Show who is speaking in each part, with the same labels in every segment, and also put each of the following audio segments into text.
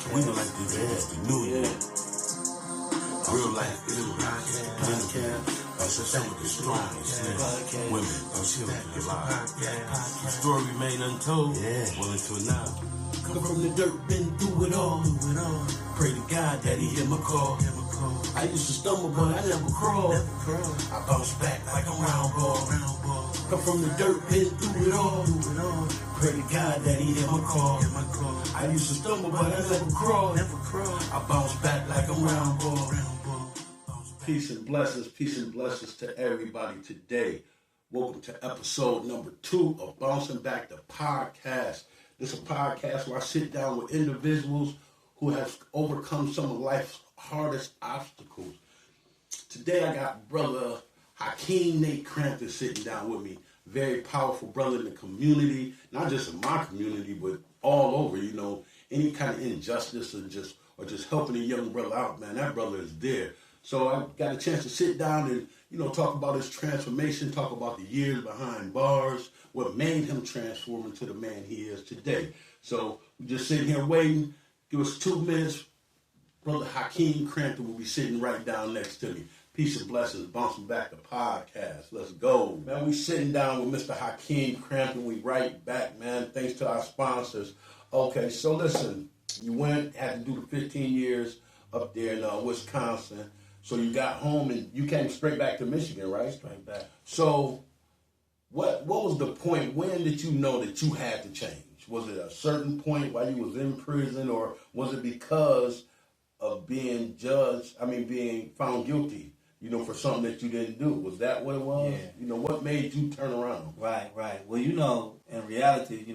Speaker 1: So we gonna like to introduce the new year. Real life podcast. Some of the strongest women of lives. The story remain untold. Well until now. Come from the dirt, been through it all. Pray to God that he hear my call. I used to stumble, but I never crawled. I bounce back like a round ball. Come from the dirt, been through it all. Pray to God that he hear my call. I used to stumble, but I never crawled. I bounce back like a round ball. Peace and blessings to everybody today. Welcome to episode number 2 of Bouncing Back the Podcast. This is a podcast where I sit down with individuals who have overcome some of life's hardest obstacles. Today I got brother Hakim Crampton sitting down with me. Very powerful brother in the community, not just in my community, but all over. You know, any kind of injustice or just helping a young brother out, man, that brother is there. So I got a chance to sit down and, talk about his transformation, talk about the years behind bars, what made him transform into the man he is today. So we're just sitting here waiting. Give us 2 minutes. Brother Hakim Crampton will be sitting right down next to me. Peace and blessings. Bouncing Back the Podcast. Let's go. Man, we sitting down with Mr. Hakim Crampton. We right back, man. Thanks to our sponsors. Okay, so listen. You had to do the 15 years up there in Wisconsin. So you got home and you came straight back to Michigan, right?
Speaker 2: Straight back.
Speaker 1: So what was the point? When did you know that you had to change? Was it a certain point while you was in prison, or was it because of being found guilty, for something that you didn't do? Was that what it was?
Speaker 2: Yeah.
Speaker 1: What made you turn around?
Speaker 2: Right. Well, in reality,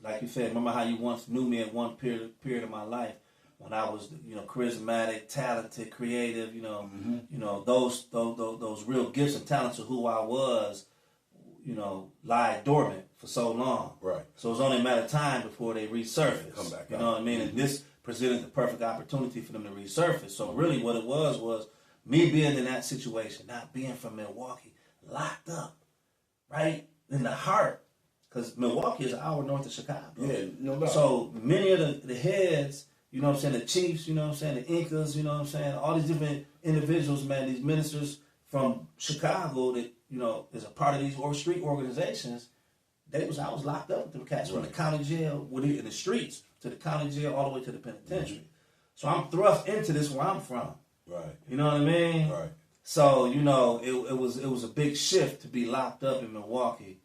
Speaker 2: like you said, remember how you once knew me at one period of my life when I was, charismatic, talented, creative, those real gifts and talents of who I was, lie dormant for so long.
Speaker 1: Right.
Speaker 2: So it was only a matter of time before they resurfaced.
Speaker 1: Come back.
Speaker 2: You know what I mean? And this presented the perfect opportunity for them to resurface. So really what it was me being in that situation, not being from Milwaukee, locked up, right in the heart, because Milwaukee is an hour north of Chicago.
Speaker 1: Yeah, no doubt.
Speaker 2: So many of the heads, the chiefs, the Incas, all these different individuals, man, these ministers from Chicago that, is a part of these street organizations, I was locked up with them cats from the county jail, in the streets, to the county jail, all the way to the penitentiary. Mm-hmm. So I'm thrust into this where I'm from.
Speaker 1: Right.
Speaker 2: You know what I mean?
Speaker 1: Right.
Speaker 2: So, it was a big shift to be locked up in Milwaukee,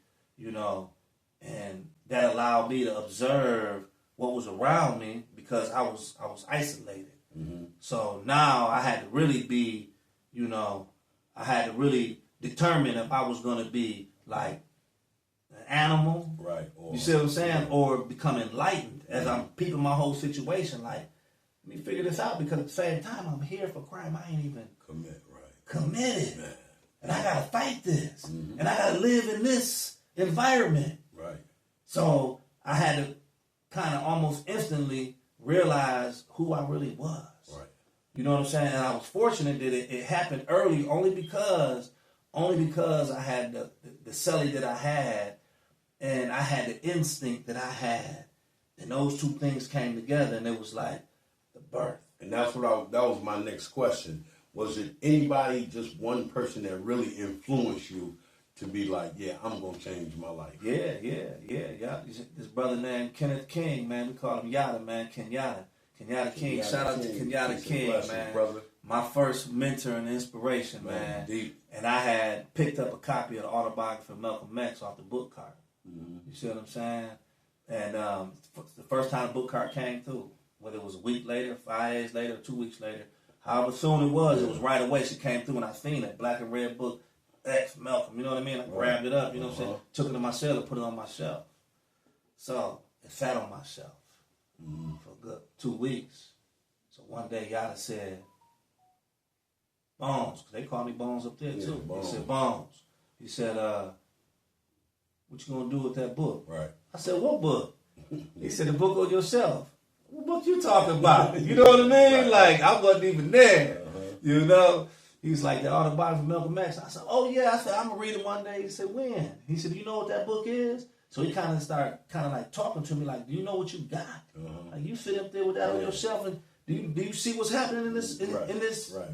Speaker 2: and that allowed me to observe what was around me because I was isolated. Mm-hmm. So now I had to really be, I had to really determine if I was going to be like an animal,
Speaker 1: right?
Speaker 2: You see what I'm saying? Or become enlightened as I'm peeping my whole situation. Like, let me figure this out, because at the same time I'm here for crime I ain't even committed. Man. And I gotta fight this. Mm-hmm. And I gotta live in this environment.
Speaker 1: Right.
Speaker 2: So I had to kind of almost instantly realize who I really was.
Speaker 1: Right.
Speaker 2: You know what I'm saying? And I was fortunate that it happened early only because I had the celly that I had, and I had the instinct that I had. And those two things came together, and it was like the birth.
Speaker 1: And that's that was my next question. Was it anybody, just one person that really influenced you to be like, yeah, I'm going to change my life?
Speaker 2: Yeah. This brother named Kenneth King, man, we call him Yada, man, Kenyatta King. Shout out to Kenyatta King, man. Brother. My first mentor and inspiration, man.
Speaker 1: Deep.
Speaker 2: And I had picked up a copy of the autobiography of Malcolm X off the book cart. Mm-hmm. You see what I'm saying? And the first time the book cart came through, whether it was a week later, 5 days later, 2 weeks later, however soon it was right away. She came through and I seen it, black and red book, X Malcolm, you know what I mean? I grabbed it up, you know what I'm saying? Took it to my cell and put it on my shelf. So it sat on my shelf for a good 2 weeks. So one day Yada said, Bones, because they call me Bones up there too.
Speaker 1: Bones.
Speaker 2: He said, Bones. He said, what you gonna do with that book?
Speaker 1: Right.
Speaker 2: I said, what book? He said, the book on your shelf. What book you talking about? You know what I mean? Like, I wasn't even there. You know? He was like, the autobiography of Malcolm X. I said, oh yeah. I said, I'm gonna read it one day. He said, when? He said, you know what that book is? So he kind of started like talking to me like, do you know what you got? Like you sit up there with that on your shelf, and do you see what's happening in this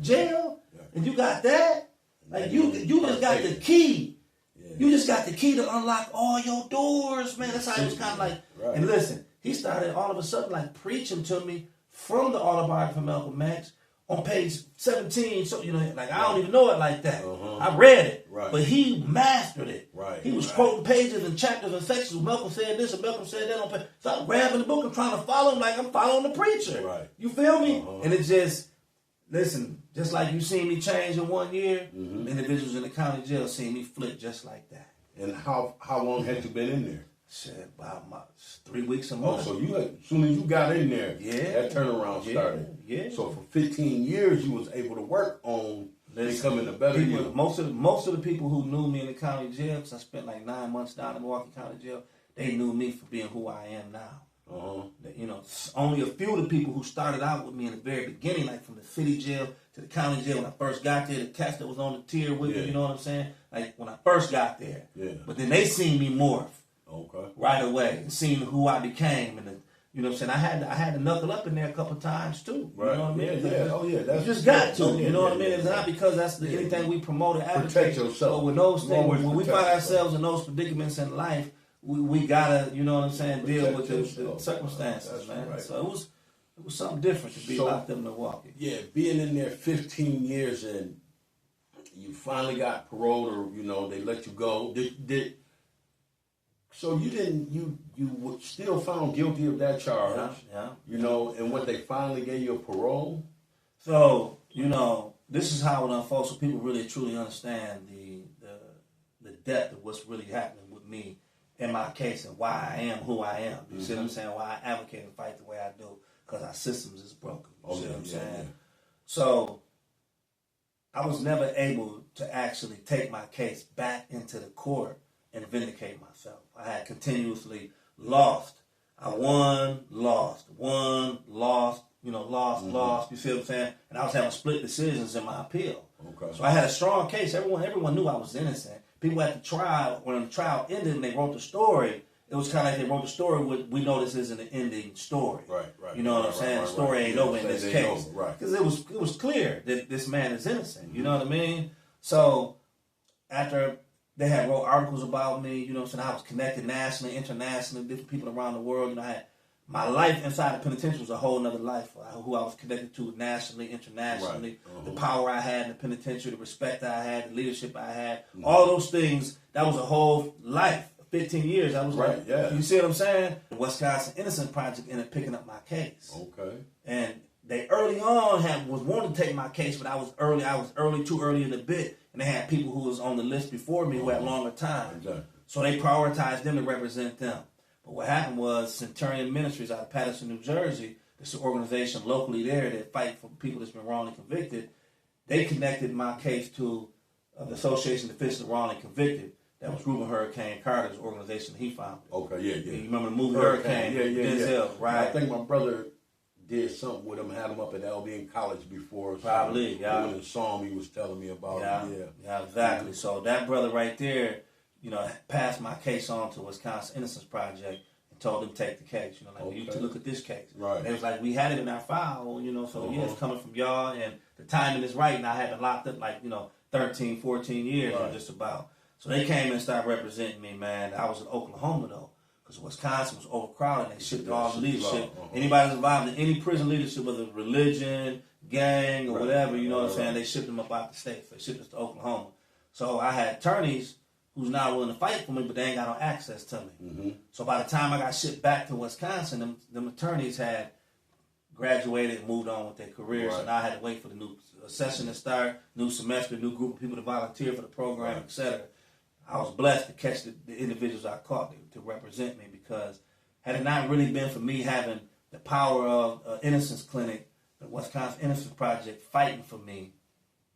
Speaker 2: jail? Yeah. And you got that? Like you just got the key. Yeah. You just got the key to unlock all your doors, man. That's how he was kind of like. Right. And listen, he started all of a sudden like preaching to me from the autobiography of Malcolm X on page 17. So like I don't even know it like that. I read it, but he mastered it. Right. He was quoting pages and chapters and sections. Malcolm said this and Malcolm said that on page. So I'm grabbing the book and trying to follow him like I'm following the preacher. Right. You feel me? And it just just like you seen me change in 1 year, individuals in the county jail seen me flip just like that.
Speaker 3: And how long had you been in there?
Speaker 2: Shit, about 3 weeks a month.
Speaker 3: Oh, so as soon as you got in there, that turnaround started. Yeah. So for 15 years, you was able to work on becoming a better you.
Speaker 2: Most of the people who knew me in the county jail, because I spent like 9 months down in Milwaukee County Jail, they knew me for being who I am now. Only a few of the people who started out with me in the very beginning, like from the city jail to the county jail when I first got there, the cats that was on the tier with me, you know what I'm saying? Like when I first got there. Yeah. But then they seen me morph. Okay. Right away, and seeing who I became, and you know what I'm saying. I had to knuckle up in there a couple times too. Right. You know what I mean?
Speaker 3: Yeah. Oh yeah. That's
Speaker 2: you just got to. You know what I mean? It's not because that's anything we promote or advocate.
Speaker 3: Protect yourself.
Speaker 2: But with those things, when we find ourselves in those predicaments in life, we gotta, you know what I'm saying, deal with the circumstances, man. Right. So it was something different to be locked up in Milwaukee.
Speaker 3: Yeah, being in there 15 years and you finally got paroled, or they let you go. So you were still found guilty of that charge, and what they finally gave you a parole?
Speaker 2: So, this is how it unfolds so people really truly understand the depth of what's really happening with me in my case and why I am who I am. You see what I'm saying? Why I advocate and fight the way I do, because our systems is broken. You see what I'm saying? Yeah. So, I was never able to actually take my case back into the court and vindicate myself. I had continuously lost. I won, lost, lost. You see what I'm saying? And I was having split decisions in my appeal. Okay. So I had a strong case. Everyone knew I was innocent. People at the trial, when the trial ended and they wrote the story, it was kind of like they wrote the story with, we know this isn't an ending story. Right. You know what I'm saying? The story ain't over in this case. Because it was clear that this man is innocent. You know what I mean? So after they had wrote articles about me, you know what I'm saying? I was connected nationally, internationally, different people around the world. I had my life inside the penitentiary was a whole nother life. Who I was connected to nationally, internationally, the power I had in the penitentiary, the respect I had, the leadership I had, all those things. That was a whole life. 15 years. I was you see what I'm saying? The Wisconsin Innocence Project ended up picking up my case. Okay. And they early on was wanting to take my case, but I was too early in the bit. And they had people who was on the list before me who had longer time. Exactly. So they prioritized them to represent them. But what happened was Centurion Ministries out of Patterson, New Jersey, this organization locally there that fight for people that's been wrongly convicted, they connected my case to the Association of Officials Wrongly Convicted. That was Reuben Hurricane Carter's organization he founded. Okay, yeah. You remember the movie Hurricane? Yeah. Right.
Speaker 3: I think my brother did something with him, had him up at LB in college before.
Speaker 2: Probably,
Speaker 3: yeah. When the song he was telling me about.
Speaker 2: Yeah, exactly. So that brother right there, passed my case on to Wisconsin Innocence Project and told them to take the case. You need to look at this case. Right. And it was like, we had it in our file, so it's coming from y'all, and the timing is right, and I had been locked up 13, 14 years just about. So they came and started representing me, man. I was in Oklahoma, though, because Wisconsin was overcrowded. They shipped all the leadership. Anybody that's involved in any prison leadership, whether it's religion, gang, or whatever, you know what I'm saying, they shipped them up out the state. They shipped us to Oklahoma. So I had attorneys who's not willing to fight for me, but they ain't got no access to me. So by the time I got shipped back to Wisconsin, them attorneys had graduated and moved on with their careers, and I had to wait for the new session to start, new semester, new group of people to volunteer for the program, etc. I was blessed to catch the individuals I caught to represent me, because had it not really been for me having the power of Innocence Clinic, the Wisconsin Innocence Project fighting for me,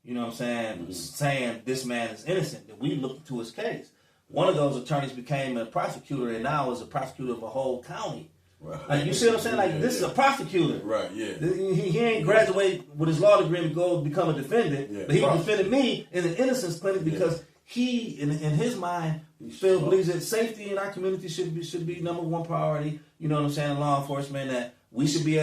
Speaker 2: you know what I'm saying, saying this man is innocent, that we looked into his case. One of those attorneys became a prosecutor, and now is a prosecutor of a whole county. Right. Like, you see what I'm saying? This is a prosecutor. Right, yeah. He ain't graduate with his law degree to go become a defendant, but he defended me in the Innocence Clinic because he in his mind believes that safety in our community should be number one priority. You know what I'm saying? Law enforcement, that we should be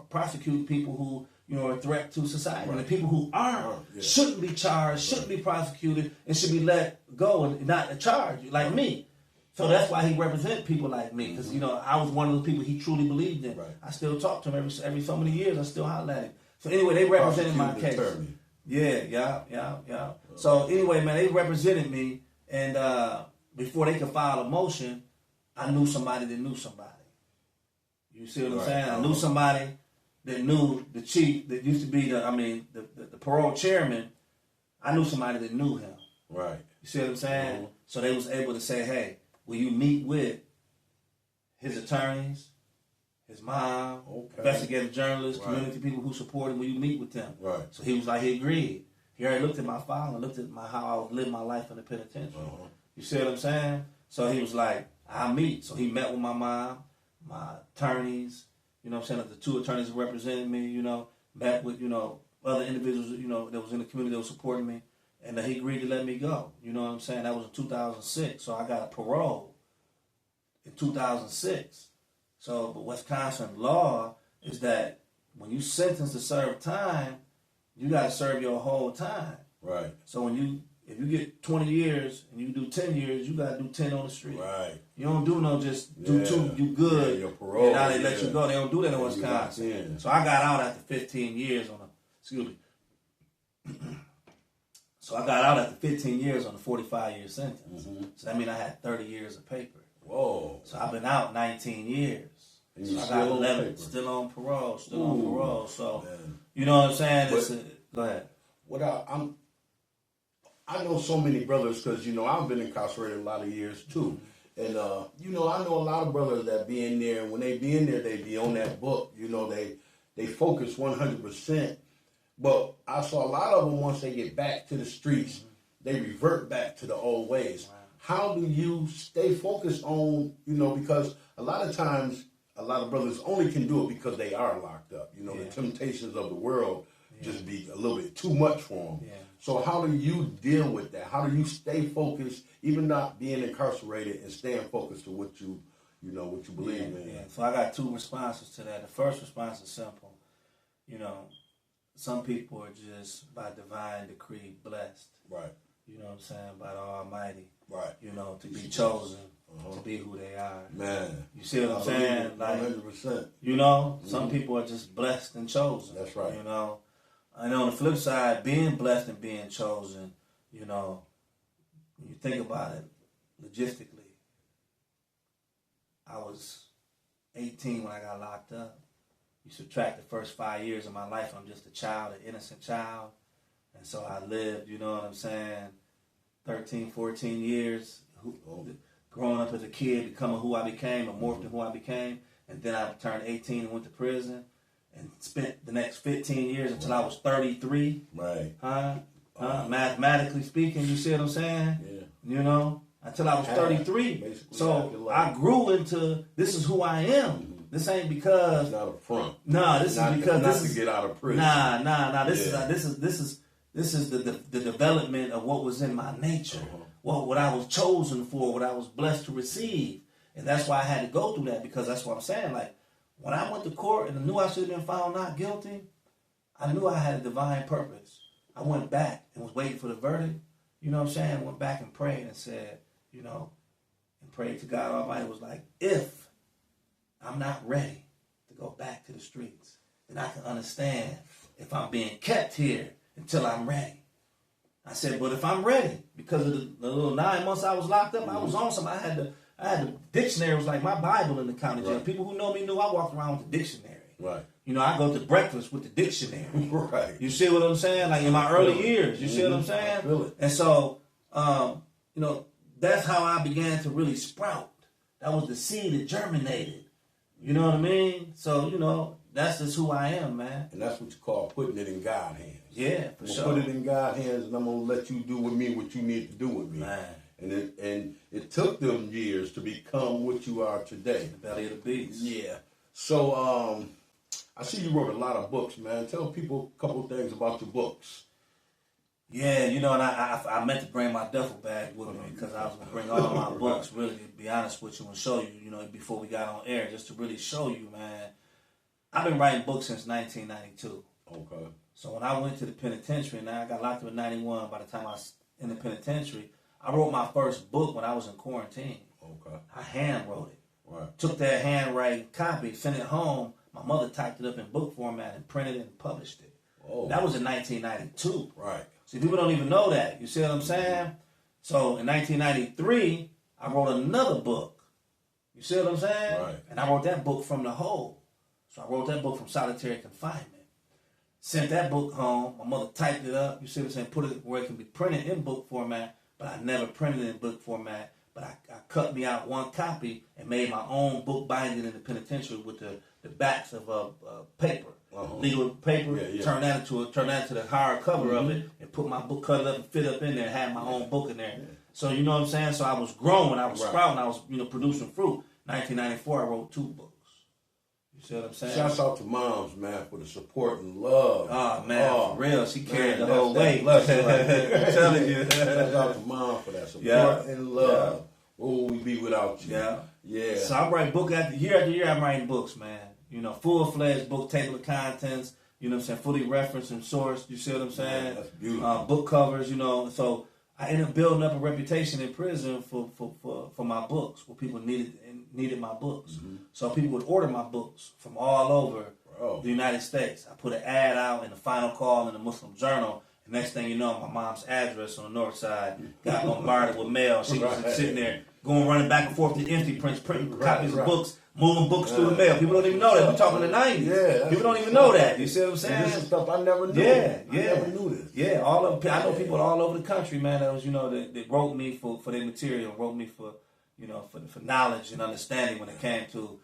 Speaker 2: prosecuting people who, you know, are a threat to society. Right. And the people who aren't shouldn't be charged, shouldn't be prosecuted, and should be let go and not charged like me. So that's why he represents people like me, because you know I was one of the people he truly believed in. Right. I still talk to him every so many years. I still holler at him. So anyway, they represented my case. Yeah. So anyway, man, they represented me, and before they could file a motion, I knew somebody that knew somebody. You see what I'm saying? I knew somebody that knew the chief that used to be the parole chairman. I knew somebody that knew him. Right. You see what I'm saying? Mm-hmm. So they was able to say, hey, will you meet with his attorneys, his mom, investigative journalists, community people who support him? Will you meet with them? Right. So he was like, he agreed. He already looked at my file and looked at how I was living my life in the penitentiary. Uh-huh. You see what I'm saying? So he was like, I'll meet. So he met with my mom, my attorneys, you know what I'm saying, the two attorneys who represented me, you know, met with, you know, other individuals, you know, that was in the community that was supporting me. And he agreed to let me go. You know what I'm saying? That was in 2006. So I got a parole in 2006. So, but Wisconsin law is that when you sentence to serve time, you got to serve your whole time. Right. So if you get 20 years and you do 10 years, you got to do 10 on the street. Right. You don't do no just do 2, you good. Your parole. And now they let you go. They don't do that in Wisconsin. So I got out after 15 years So I got out after 15 years on a 45-year sentence. Mm-hmm. So that means I had 30 years of paper. Whoa. So I've been out 19 years. And so I got 11, still on parole. So, man. You know what I'm saying? Go ahead.
Speaker 3: I know so many brothers because, you know, I've been incarcerated a lot of years too. And, you know, I know a lot of brothers that be in there. And when they be in there, they be on that book. You know, they focus 100%. But I saw a lot of them, once they get back to the streets, they revert back to the old ways. Wow. How do you stay focused on, you know, because a lot of times, a lot of brothers only can do it because they are locked up. You know, the temptations of the world just be a little bit too much for them. Yeah. So how do you deal with that? How do you stay focused, even not being incarcerated, and staying focused to what you believe in?
Speaker 2: Yeah. So I got 2 responses to that. The first response is simple. You know, some people are just by divine decree blessed. Right. You know what I'm saying? By the Almighty. Right. You know, to be chosen, to be who they are. Man. You see what I'm saying?
Speaker 3: 100%.
Speaker 2: You know, some people are just blessed and chosen.
Speaker 3: That's right.
Speaker 2: You know, and on the flip side, being blessed and being chosen, you know, when you think about it logistically, I was 18 when I got locked up. You subtract the first 5 years of my life, I'm just a child, an innocent child. And so I lived, you know what I'm saying, 13, 14 years, growing up as a kid, becoming who I became, or morphed into who I became. And then I turned 18 and went to prison and spent the next 15 years until I was 33. Right. Mathematically speaking, you see what I'm saying? Yeah. You know, until I was 33. So I grew into, this is who I am. This ain't because
Speaker 3: it's not a front.
Speaker 2: No, this is because
Speaker 3: this is to get out of prison.
Speaker 2: Nah. This is the development of what was in my nature, what I was chosen for, what I was blessed to receive, and that's why I had to go through that, because that's what I'm saying. Like when I went to court and I knew I should have been found not guilty, I knew I had a divine purpose. I went back and was waiting for the verdict. You know what I'm saying? I went back and prayed and said, you know, and prayed to God Almighty. Was like, if I'm not ready to go back to the streets, then I can understand if I'm being kept here until I'm ready. I said, but if I'm ready, because of the little 9 months I was locked up, I was on something. I had the dictionary, was like my Bible in the county jail. People who know me knew I walked around with the dictionary. Right. You know, I go to breakfast with the dictionary. Right. You see what I'm saying? Like in my early years, you see what I'm saying? I feel it. And so, you know, that's how I began to really sprout. That was the seed that germinated. You know what I mean? So, you know, that's just who I am, man.
Speaker 3: And that's what you call putting it in God's hands.
Speaker 2: Yeah, for sure.
Speaker 3: Put it in God's hands, and I'm going to let you do with me what you need to do with me. Man. And it took them years to become what you are today.
Speaker 2: The belly of the beast.
Speaker 3: Yeah. So, I see you wrote a lot of books, man. Tell people a couple of things about your books.
Speaker 2: Yeah, you know, and I meant to bring my duffel bag with me because I was going to bring all my books, really, to be honest with you, and show you, you know, before we got on air, just to really show you, man. I've been writing books since 1992.
Speaker 3: Okay.
Speaker 2: So when I went to the penitentiary, now I got locked up in 91. By the time I was in the penitentiary, I wrote my first book when I was in quarantine.
Speaker 3: Okay.
Speaker 2: I hand wrote it.
Speaker 3: Right.
Speaker 2: Took that handwriting copy, sent it home. My mother typed it up in book format and printed it and published it.
Speaker 3: Oh.
Speaker 2: That was in 1992.
Speaker 3: Right.
Speaker 2: See, people don't even know that. You see what I'm saying? So in 1993, I wrote another book. You see what I'm saying?
Speaker 3: Right.
Speaker 2: And I wrote that book from the hole. So I wrote that book from solitary confinement. Sent that book home. My mother typed it up. You see what I'm saying? Put it where it can be printed in book format, but I never printed it in book format. But I cut me out one copy and made my own book binding in the penitentiary with the backs of paper. Legal paper, turn that into the hard cover of it, and put my book, cut it up and fit up in there, and have my own book in there. So you know what I'm saying? So I was growing, I was sprouting, I was producing fruit. 1994, I wrote 2 books. You see what I'm saying?
Speaker 3: Shouts out to moms, man, for the support and love.
Speaker 2: Oh man, for real, she carried the whole weight.
Speaker 3: Right there.
Speaker 2: I'm telling you.
Speaker 3: Shouts out to mom for that support and love. What would we be without you? Yeah.
Speaker 2: So I write book after year, I'm writing books, man. You know, full-fledged book, table of contents, you know what I'm saying, fully referenced and sourced, you see what I'm saying?
Speaker 3: Man, that's beautiful.
Speaker 2: Book covers, you know, so I ended up building up a reputation in prison for my books, where people needed my books. So people would order my books from all over the United States. I put an ad out in the Final Call in the Muslim Journal. The next thing you know, my mom's address on the north side got bombarded with mail. She was sitting there running back and forth to empty prints, printing copies of books, moving books through the mail. People don't even know that. We're talking the 90s.
Speaker 3: Yeah,
Speaker 2: people don't even know that. You see what I'm saying?
Speaker 3: This is stuff I never knew. I never knew this.
Speaker 2: Yeah, I know people all over the country, man, that was, that wrote me for their material, wrote me for knowledge and understanding when it came to,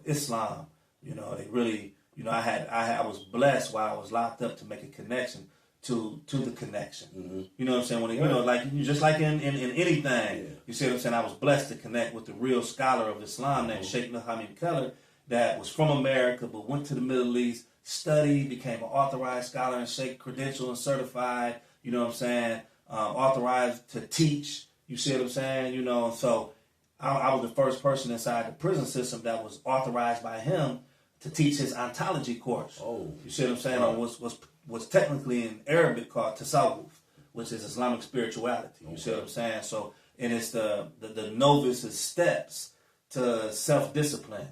Speaker 2: Islam. They really, I was blessed while I was locked up to make a connection to the connection. You know what I'm saying? When just like in anything, you see what I'm saying? I was blessed to connect with the real scholar of Islam named Sheikh Hakim Crampton, that was from America but went to the Middle East, studied, became an authorized scholar and Sheikh credentialed and certified. You know what I'm saying? Authorized to teach. You see what I'm saying? So I was the first person inside the prison system that was authorized by him to teach his ontology course. You see what I'm saying? On what's technically in Arabic called tasawwuf, which is Islamic spirituality. You see what I'm saying? So, and it's the novice's steps to self-discipline.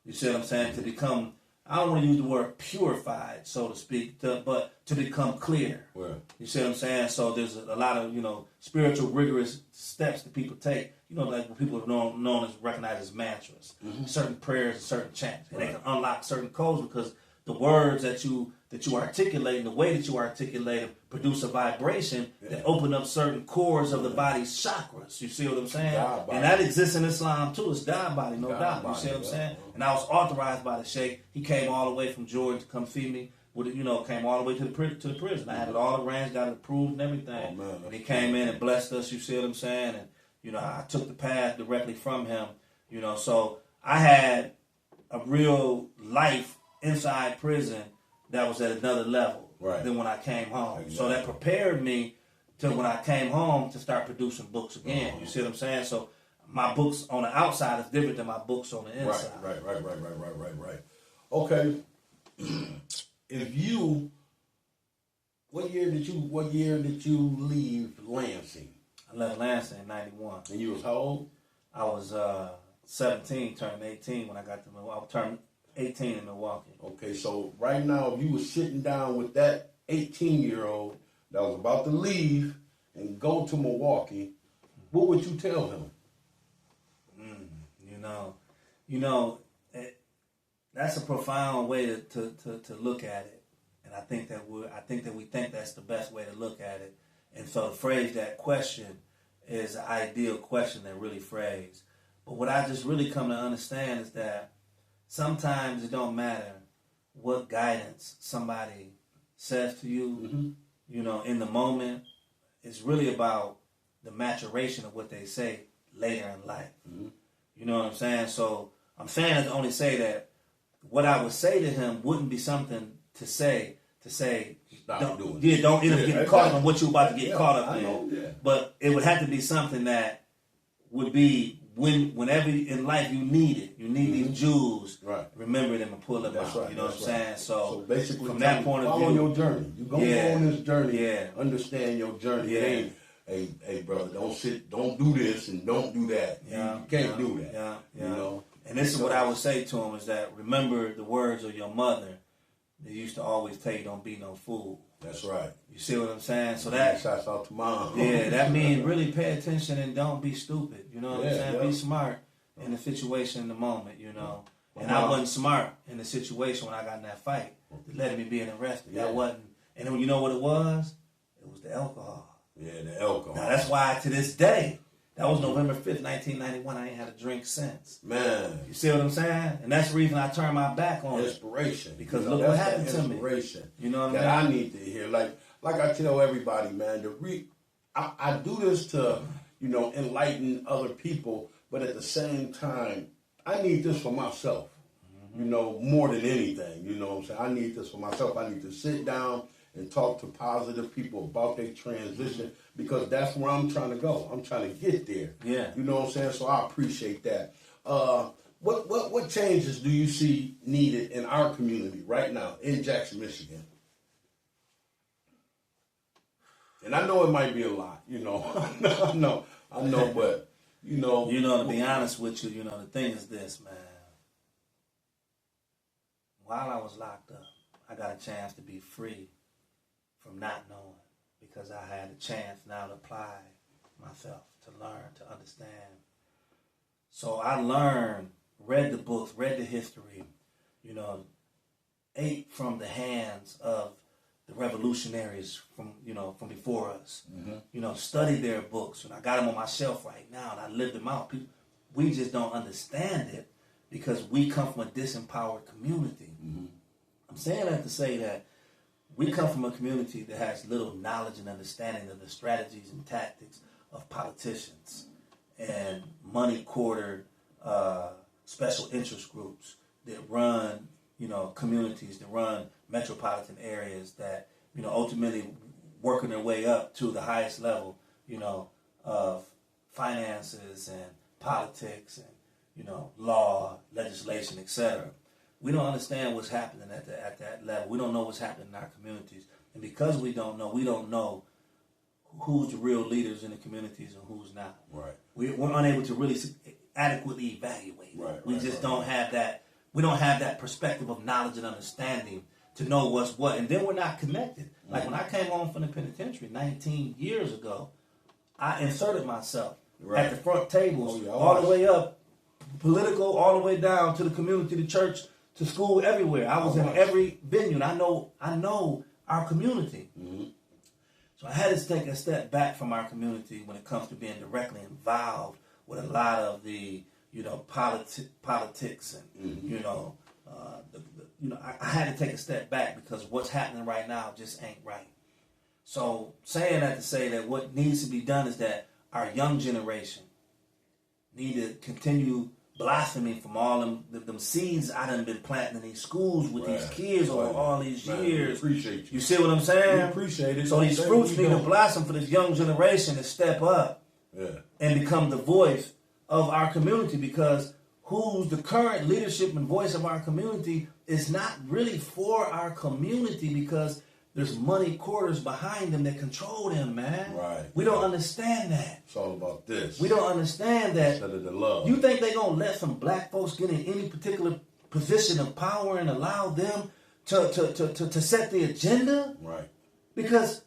Speaker 2: You see what I'm saying? To become, I don't want to use the word purified, so to speak, but to become clear. You see what I'm saying? So there's a lot of, spiritual rigorous steps that people take, like what people have recognized as mantras, certain prayers and certain chants. And they can unlock certain codes because the words that you articulate and the way that you articulate them produce a vibration that open up certain cores of the body's chakras. You see what I'm saying? And that exists in Islam too. It's God body, no doubt. You see what I'm saying? And I was authorized by the Sheikh. He came all the way from Jordan to come see me. Came all the way to the prison. I had it all arranged, got it approved and everything. And he came in and blessed us. You see what I'm saying? And I took the path directly from him. So I had a real life inside prison that was at another level than when I came home. So that prepared me to, when I came home, to start producing books again. You see what I'm saying? So my books on the outside is different than my books on the inside.
Speaker 3: Right. Okay. What year did you leave Lansing?
Speaker 2: I left Lansing in 91.
Speaker 3: And you was how old?
Speaker 2: I was 17, turning 18 when I got to Milwaukee. I turned 18 in Milwaukee. Okay,
Speaker 3: so right now, if you were sitting down with that 18-year-old that was about to leave and go to Milwaukee, what would you tell him?
Speaker 2: That's a profound way to look at it, and I think that we think that's the best way to look at it. And so to phrase that question is an ideal question that really phrased. But what I just really come to understand is that sometimes it don't matter what guidance somebody says to you, in the moment. It's really about the maturation of what they say later in life. You know what I'm saying? So I'm saying it to only say that what I would say to him wouldn't be something to say,
Speaker 3: stop doing it.
Speaker 2: Yeah, don't end up getting caught up on what you're about to get caught up in.
Speaker 3: Know, yeah.
Speaker 2: But it would have to be something that would be whenever in life you need it. You need these jewels.
Speaker 3: Right.
Speaker 2: Remember them and pull them
Speaker 3: That's
Speaker 2: out.
Speaker 3: right.
Speaker 2: You know what I'm saying?
Speaker 3: So basically,
Speaker 2: from that point of view,
Speaker 3: follow your journey. You're going to go on this journey.
Speaker 2: Yeah.
Speaker 3: Understand your journey.
Speaker 2: Yeah.
Speaker 3: It ain't, hey, brother, don't do this and don't do that.
Speaker 2: Yeah.
Speaker 3: You can't do that.
Speaker 2: Yeah.
Speaker 3: You know?
Speaker 2: And this is what I would say to him is that remember the words of your mother. They used to always tell you don't be no fool.
Speaker 3: That's right.
Speaker 2: You see what I'm saying? So that
Speaker 3: shouts out to mom.
Speaker 2: Yeah, that means really pay attention and don't be stupid. You know what I'm saying?
Speaker 3: Yeah.
Speaker 2: Be smart in the situation in the moment, you know. And I wasn't smart in the situation when I got in that fight that led me being arrested.
Speaker 3: Yeah.
Speaker 2: That wasn't. And then you know what it was? It was the alcohol.
Speaker 3: Yeah, the alcohol.
Speaker 2: Now that's why to this day, that was November 5th, 1991, I ain't had a drink since.
Speaker 3: Man.
Speaker 2: You see what I'm saying? And that's the reason I turned my back on
Speaker 3: Inspiration.
Speaker 2: it. Because
Speaker 3: you know,
Speaker 2: look what
Speaker 3: that's
Speaker 2: happened
Speaker 3: that
Speaker 2: to me.
Speaker 3: inspiration
Speaker 2: You know what
Speaker 3: that
Speaker 2: I mean?
Speaker 3: I need to hear. Like I tell everybody, man, I do this to, you know, enlighten other people, but at the same time, I need this for myself. You know, more than anything, you know what I'm saying? I need this for myself. I need to sit down and talk to positive people about their transition because that's where I'm trying to go. I'm trying to get there.
Speaker 2: Yeah.
Speaker 3: You know what I'm saying? So I appreciate that. What changes do you see needed in our community right now in Jackson, Michigan? And I know it might be a lot, you know. I know, but you know.
Speaker 2: You know, to be honest with you, you know, the thing is this, man. While I was locked up, I got a chance to be free from not knowing because I had a chance now to apply myself, to learn, to understand. So I learned, read the books, read the history, you know, ate from the hands of the revolutionaries from before us. You know, studied their books, and I got them on my shelf right now, and I lived them out. We just don't understand it because we come from a disempowered community. I'm saying that to say that we come from a community that has little knowledge and understanding of the strategies and tactics of politicians and money-quartered special interest groups that run, you know, communities, that run metropolitan areas that, you know, ultimately working their way up to the highest level, you know, of finances and politics and, you know, law, legislation, etc. We don't understand what's happening at that level. We don't know what's happening in our communities. And because we don't know who's the real leaders in the communities and who's not.
Speaker 3: Right.
Speaker 2: We're unable to really adequately evaluate.
Speaker 3: Right.
Speaker 2: We just don't have that. We don't have that perspective of knowledge and understanding to know what's what. And then we're not connected. Like when I came home from the penitentiary 19 years ago, I inserted myself at the front tables all the way up, political, all the way down to the community, the church, to school, everywhere. I was in every venue, and I know our community. So I had to take a step back from our community when it comes to being directly involved with a lot of the, you know, politics and you know, I had to take a step back because what's happening right now just ain't right. So saying that to say that what needs to be done is that our young generation need to continue blossoming from all them seeds I done been planting in these schools with these kids over all these years.
Speaker 3: We appreciate you.
Speaker 2: You see what I'm saying?
Speaker 3: We appreciate it.
Speaker 2: So these fruits need to blossom for this young generation to step up and become the voice of our community, because who's the current leadership and voice of our community is not really for our community because there's money quarters behind them that control them, man.
Speaker 3: Right.
Speaker 2: We don't understand that.
Speaker 3: It's all about this.
Speaker 2: We don't understand that.
Speaker 3: Instead of the love.
Speaker 2: You think they're going to let some black folks get in any particular position of power and allow them to set the agenda?
Speaker 3: Right.
Speaker 2: Because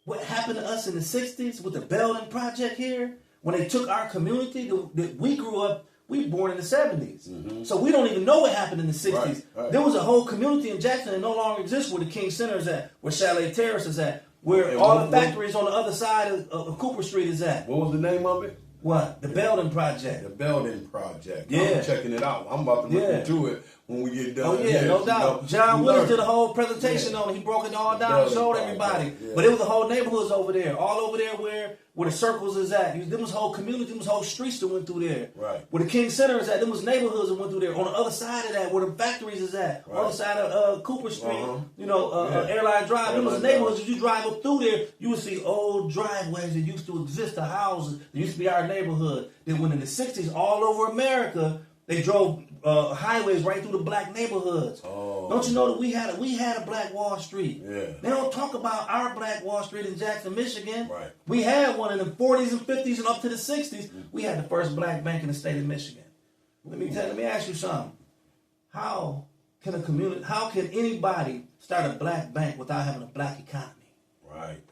Speaker 2: what happened to us in the 60s with the Belden Project here, when they took our community that we grew up, we were born in the 70s. So we don't even know what happened in the 60s.
Speaker 3: Right.
Speaker 2: There was a whole community in Jackson that no longer exists where the King Center is at, where Chalet Terrace is at, where all the factories on the other side of Cooper Street is at.
Speaker 3: What was the name of it?
Speaker 2: What? The Belden Project.
Speaker 3: The Belden Project.
Speaker 2: Yeah.
Speaker 3: I'm checking it out. I'm about to look into it when we get done.
Speaker 2: Oh yeah, no doubt. John Willis did a whole presentation on it. He broke it all down and showed everybody.
Speaker 3: Yeah.
Speaker 2: But it was the whole neighborhoods over there, all over there where the circles is at. There was whole community, there was whole streets that went through there.
Speaker 3: Right.
Speaker 2: Where the King Center is at, there was neighborhoods that went through there. On the other side of that, where the factories is at, on the other side of Cooper Street, Airline Drive, there was neighborhoods. As you drive up through there, you would see old driveways that used to exist, the houses that used to be our neighborhood. Then when in the 60s, all over America, they drove highways right through the black neighborhoods.
Speaker 3: Oh.
Speaker 2: Don't you know that we had a Black Wall Street?
Speaker 3: Yeah.
Speaker 2: They don't talk about our Black Wall Street in Jackson, Michigan.
Speaker 3: Right.
Speaker 2: We had one in the 40s and 50s and up to the 60s. We had the first black bank in the state of Michigan. Let me ask you something. How can anybody start a black bank without having a black economy?
Speaker 3: Right.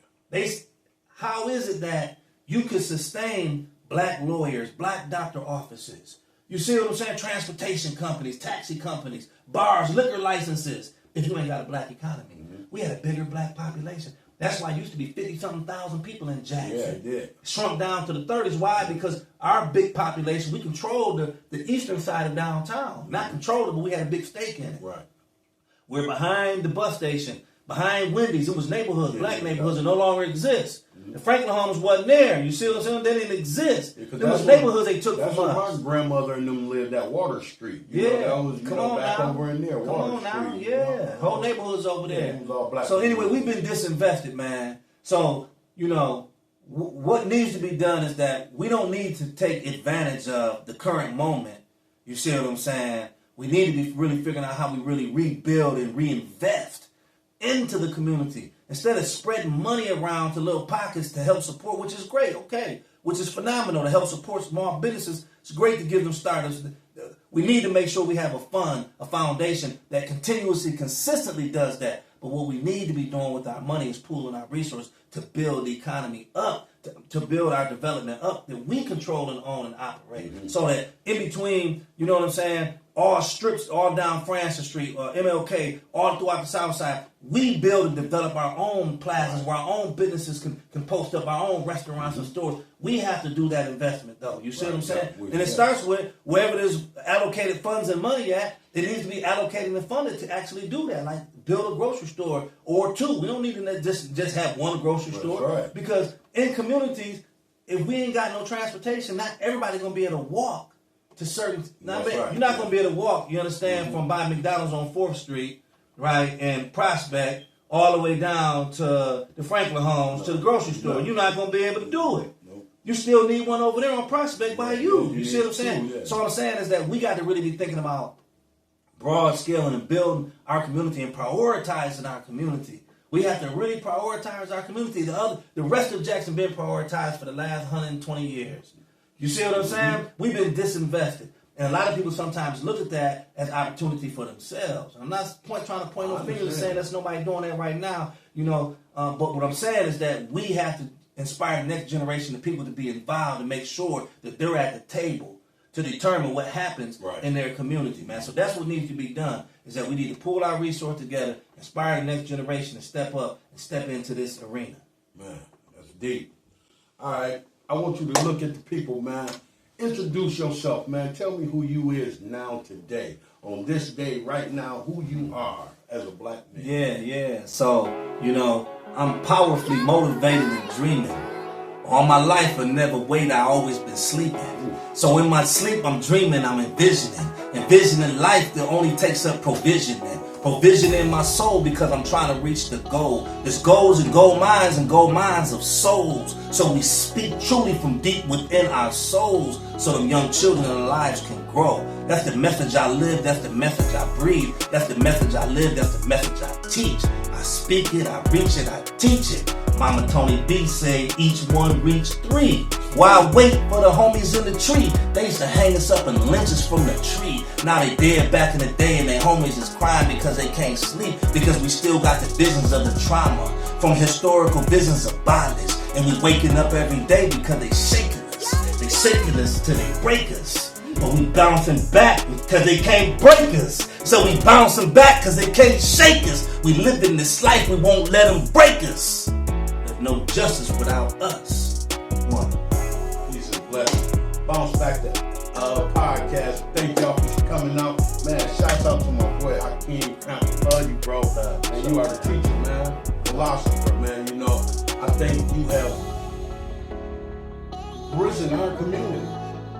Speaker 2: How is it that you can sustain black lawyers, black doctor offices? You see what I'm saying? Transportation companies, taxi companies, bars, liquor licenses, if you ain't got a black economy. Mm-hmm. We had a bigger black population. That's why it used to be 50-something thousand people in Jackson.
Speaker 3: Yeah, it did.
Speaker 2: Shrunk down to the 30s. Why? Because our big population, we controlled the eastern side of downtown. Mm-hmm. Not controlled it, but we had a big stake in it.
Speaker 3: Right.
Speaker 2: We're behind the bus station, behind Wendy's. It was neighborhoods, black neighborhoods that no longer exist. The Franklin homes wasn't there. You see what I'm saying? They didn't exist. There was neighborhoods they took from us.
Speaker 3: My grandmother and them lived at Water Street. You know, that was back over in there. Water Street.
Speaker 2: Yeah. Whole neighborhoods over there.
Speaker 3: It was all black.
Speaker 2: So anyway, we've been disinvested, man. So, what needs to be done is that we don't need to take advantage of the current moment. You see what I'm saying? We need to be really figuring out how we really rebuild and reinvest into the community. Instead of spreading money around to little pockets to help support, which is great, okay, which is phenomenal to help support small businesses. It's great to give them starters. We need to make sure we have a fund, a foundation that consistently does that. But what we need to be doing with our money is pooling our resources to build the economy up, to build our development up, that we control and own and operate. Mm-hmm. So that in between, you know what I'm saying, all strips, all down Francis Street, or MLK, all throughout the South Side, we build and develop our own plazas where our own businesses can post up our own restaurants and stores. We have to do that investment, though. You see what I'm saying? And it starts with wherever there's allocated funds and money at, it needs to be allocated and funded to actually do that. Like build a grocery store or two. We don't need to just have one grocery store.
Speaker 3: Right.
Speaker 2: Because in communities, if we ain't got no transportation, not everybody's going to be able to walk to certain... You're not going to be able to walk, you understand, from by McDonald's on 4th Street, right, and Prospect, all the way down to the Franklin homes, to the grocery store. You're not going to be able to do it. You still need one over there on Prospect by you. You see what I'm saying? So what I'm saying is that we got to really be thinking about broad scaling and building our community and prioritizing our community. We have to really prioritize our community. The rest of Jackson been prioritized for the last 120 years. You see what I'm saying? We've been disinvested. And a lot of people sometimes look at that as opportunity for themselves. I'm not trying to point no fingers and saying there's nobody doing that right now, but what I'm saying is that we have to inspire the next generation of people to be involved and make sure that they're at the table to determine what happens in their community, man. So that's what needs to be done, is that we need to pull our resources together, inspire the next generation to step up and step into this arena.
Speaker 3: Man, that's deep. All right, I want you to look at the people, man. Introduce yourself, man. Tell me who you is now today, on this day right now, who you are as a black man.
Speaker 2: Yeah. So, I'm powerfully motivated and dreaming. All my life I never waited, I always been sleeping. So in my sleep I'm dreaming, I'm envisioning. Envisioning life that only takes up provisioning. Provisioning my soul because I'm trying to reach the goal. There's goals and gold mines of souls. So we speak truly from deep within our souls so them young children's lives can grow. That's the message I live, that's the message I breathe. That's the message I live, that's the message I teach. I speak it, I reach it, I teach it. Mama Tony B say each one reach 3. While I wait for the homies in the tree, they used to hang us up in lynches from the tree. Now they dead back in the day and their homies is crying because they can't sleep, because we still got the visions of the trauma from historical visions of bondage. And we waking up every day because they shaking us. They shaking us till they break us. But we bouncing back because they can't break us. So we bouncing back because they can't shake us. We live in this life, we won't let them break us. There's no justice without us. One.
Speaker 3: Peace and blessings. Bounce back to podcast. Thank y'all for coming out. Man, shouts out to my boy Hakim Crampton. Love you, bro. And you are the teacher, man. Philosopher, man. You know, I think you have risen our community.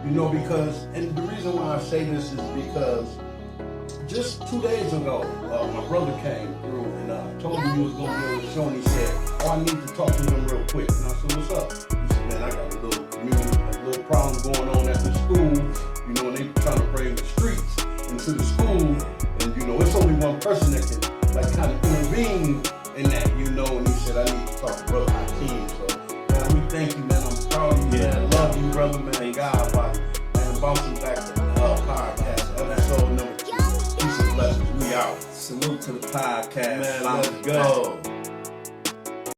Speaker 3: You know, because, and the reason why I say this is because just 2 days ago, my brother came through and told me he was going to be on the show, and he said, oh, I need to talk to him real quick. And I said, what's up? He said, man, I got a little community, a little problem going on at the school. You know, and they trying to bring the streets into the school. And, you know, it's only one person that can, like, kind of intervene in that, you know. And he said, I need to talk to Brother Hakim. So, man, we thank you, man. I'm proud of you, man. Love you, brother, man. And God, body. Man, bouncing back to the podcast, episode number 2. Peace and blessings. We out.
Speaker 2: Salute to the podcast.
Speaker 3: Man, let's go.